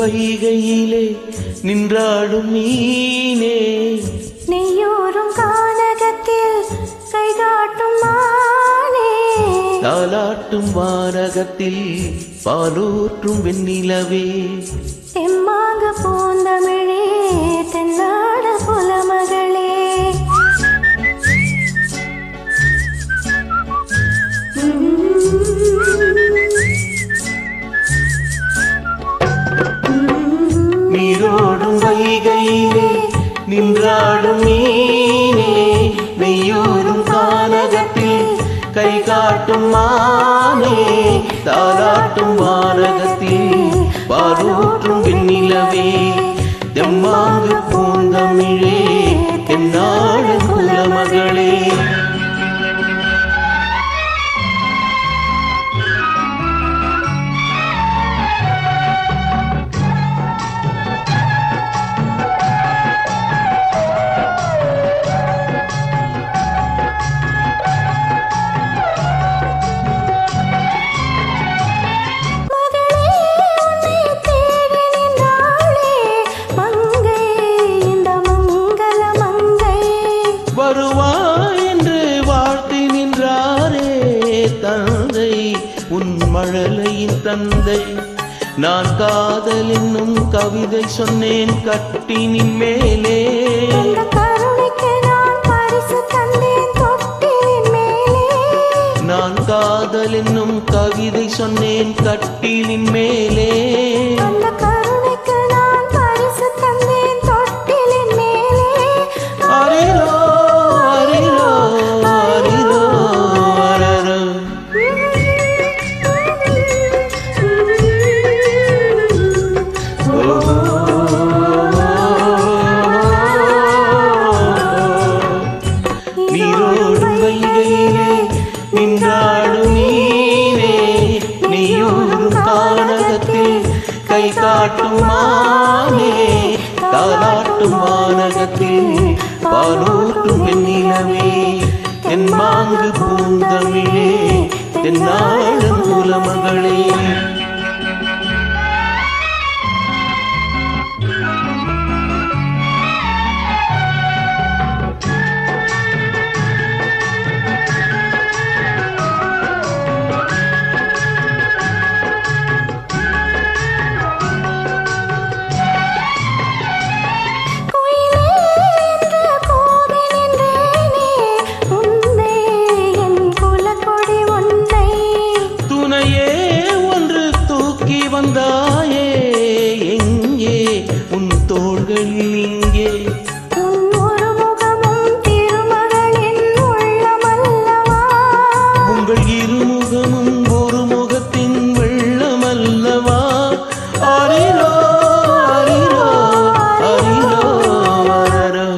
வைகையிலே நின்றாடும் மீனே, நெய்யோரும் கானகத்தில் கைகாட்டும் மானே, தாலாட்டும் வானகத்தில் பாலூற்றும் வெண்ணிலவே, தெம்மாங்கு பூந்தமிழே தென்னாட புலமகளே. நீரோடும் வைகையிலே நின்றாடும் மீனே, நெய்யோரும் கானகத்தில் கை காட்டும் மானே, தாலாட்டும் வானகத்தில் பாலூற்றும் வெண்ணிலவே, தெம்மாங்கு பூந்தமிழே தென்னாடு குலமகளே. வருவாய் என்று வாழ்த்தி நின்றாரே தந்தை, உன் மழலையின் தந்தை. நான் காதல் என்னும் கவிதை சொன்னேன் கட்டினின் மேலே, நான் காதல் என்னும் கவிதை சொன்னேன் கட்டிலின் மேலே, நீரோடும் வைகையிலே நின்றாடும் நீரே, நீயோரும் கானகத்தில் கை காட்டும் மானே, தாலாட்டும் வானகத்தில் பாலூட்டும் வெண்ணிலவே, தென்மாங்கு பூந்தமிழே தென்னாடும் குலமகளே. வந்தாயே எங்கே உன் தோள்கள் இங்கே, ஒரு முகமும் திருமகளின் உள்ளமல்லவா, உங்கள் இருமுகமும் ஒரு முகத்தின் வெள்ளமல்லவா. அரிரோ அரிரோ அரிரோ அரரோ.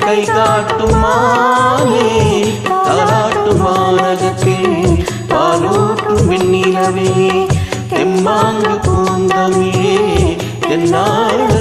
கை காட்டும் மானே, தாலாட்டும் வானகத்தில் பாலூட்டும் வெண்ணிலவே, தெம்மாங்கு பூந்தமிழே தென்னாடு